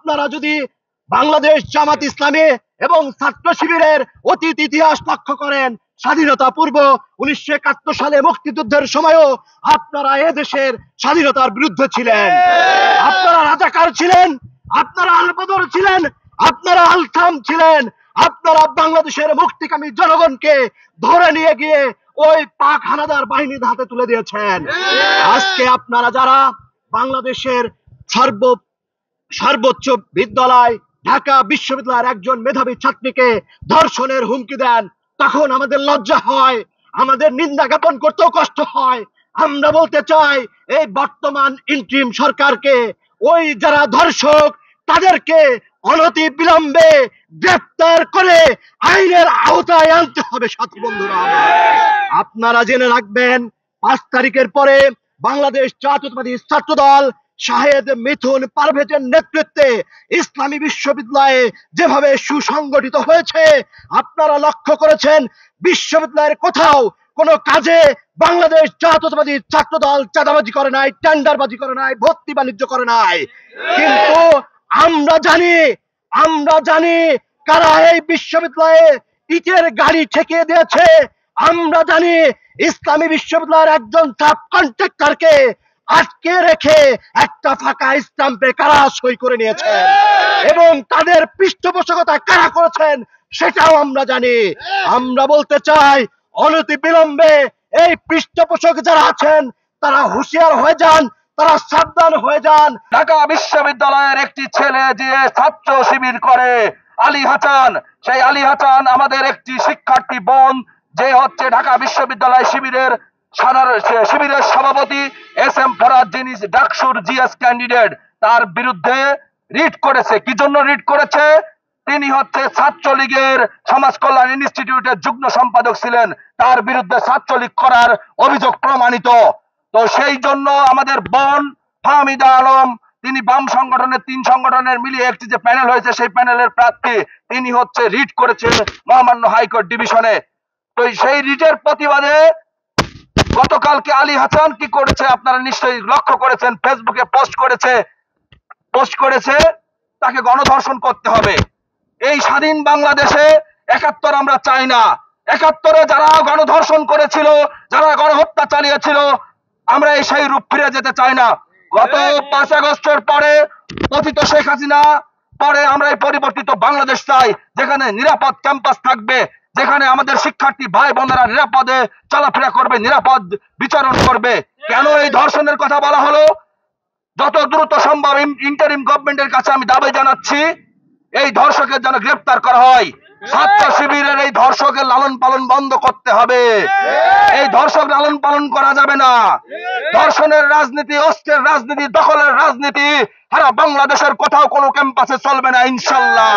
আপনারা যদি বাংলাদেশ জামাত ইসলামী এবং ছাত্র শিবিরের অতীত ইতিহাস লক্ষ্য করেন, স্বাধীনতা পূর্ব 1971 সালে মুক্তিযুদ্ধের সময়ও আপনারা এদেশের স্বাধীনতার বিরুদ্ধে ছিলেন। আপনারা রাজাকার ছিলেন, আপনারা আলবদর ছিলেন, আপনারা আলথাম ছিলেন, আপনারা বাংলাদেশের মুক্তিকামী জনগণকে ধরে নিয়ে গিয়ে ওই পাক হানাদার বাহিনীর হাতে তুলে দিয়েছেন। আজকে আপনারা যারা বাংলাদেশের সর্বোচ্চ বিদ্যালয় ঢাকা বিশ্ববিদ্যালয়ের একজন মেধাবী ছাত্রীকে ধর্ষণের হুমকি দেন, তখন আমাদের লজ্জা হয়, আমাদের নিন্দা জ্ঞাপন করতেও কষ্ট হয়। আমরা বলতে চাই এই বর্তমান ইন্টারিম সরকারকে ওই যারা ধর্ষক তাদেরকে অনতি বিলম্বে গ্রেফতার করে আইনের আওতায় আনতে হবে। সাথী বন্ধুরা, আপনারা জেনে রাখবেন 5 তারিখের পরে বাংলাদেশ জাতীয়তাবাদী ছাত্র দল শাহেদ মিথুন পারভেজের নেতৃত্বে ইসলামী বিশ্ববিদ্যালয়ে যেভাবে সুসংগঠিত হয়েছে, আপনারা লক্ষ্য করেছেন বিশ্ববিদ্যালয়ের কোথাও কোনো কাজে বাংলাদেশ জাতীয়তাবাদী ছাত্র দল চাঁদাবাজি করে নাই, টেন্ডারবাজি করে নাই, ভর্তি বাণিজ্য করে নাই। কিন্তু আমরা জানি কারা এই বিশ্ববিদ্যালয়ে ইটের গাড়ি ঠেকিয়ে দিয়েছে। আমরা জানি ইসলামী বিশ্ববিদ্যালয়ের একজন সাব কন্ট্রাক্টরকে আটকে রেখে একটা ফাঁকা স্ট্যাম্পে কারা সই করে নিয়েছেন এবং তাদের পৃষ্ঠপোষকতা কারা করেছেন সেটাও আমরা জানি। আমরা বলতে চাই অনতি বিলম্বে এই পৃষ্ঠপোষক যারা আছেন তারা হুঁশিয়ার হয়ে যান, তারা সাবধান হয়ে যান। ঢাকা বিশ্ববিদ্যালয়ের একটি ছেলে যে ছাত্র শিবির করে, আলী হাসান, সেই আলী হাসান আমাদের একটি শিক্ষার্থী বোন, যে হচ্ছে ঢাকা বিশ্ববিদ্যালয় শিবিরের সভাপতি SM ফরাদ, যিনি ডাকসুর GS ক্যান্ডিডেট, তার বিরুদ্ধে রিট করেছে। কি জন্য রিট করেছে? তিনি হচ্ছে ছাত্রলীগের সমাজ কল্যাণ ইনস্টিটিউটের যুগ্ম সম্পাদক ছিলেন, তার বিরুদ্ধে ছাত্রলীগ করার অভিযোগ প্রমাণিত। তো সেই জন্য আমাদের বোন ফাহমিদা আলম, তিনি বাম সংগঠনের 3 সংগঠনের মিলিয়ে একটি যে প্যানেল হয়েছে সেই প্যানেলের প্রার্থী, তিনি হচ্ছে রিট করেছেন মহামান্য হাইকোর্ট ডিভিশনে। তো সেই রিটের প্রতিবাদে গতকালকে আলী হাসান কি করেছে আপনারা নিশ্চয়ই লক্ষ্য করেছেন, ফেসবুকে পোস্ট করেছে তাকে গণধর্ষণ করতে হবে। এই স্বাধীন বাংলাদেশে 71 আমরা চাই না। 71-এ যারা গণধর্ষণ করেছিল, যারা গণহত্যা চালিয়েছিল, আমরা এই সেই রূপ ফিরে যেতে চাই না। গত 5 আগস্টের পরে পতিত শেখ হাসিনা পরে আমরা এই পরিবর্তিত বাংলাদেশ চাই, যেখানে নিরাপদ ক্যাম্পাস থাকবে, যেখানে আমাদের শিক্ষার্থী ভাই বোনেরা নিরাপদে চলাফেরা করবে, নিরাপদ বিচারণ করবে। কেন এই ধর্ষণের কথা বলা হলো? যত দ্রুত সম্ভব ইন্টারিম গভর্নমেন্টের কাছে আমি দাবি জানাচ্ছি এই ধর্ষকের যেন গ্রেফতার করা হয়। ছাত্র শিবিরের এই ধর্ষকের লালন পালন বন্ধ করতে হবে। এই ধর্ষক লালন পালন করা যাবে না। ধর্ষণের রাজনীতি, অস্ত্রের রাজনীতি, দখলের রাজনীতি সারা বাংলাদেশের কোথাও কোনো ক্যাম্পাসে চলবে না ইনশাল্লাহ।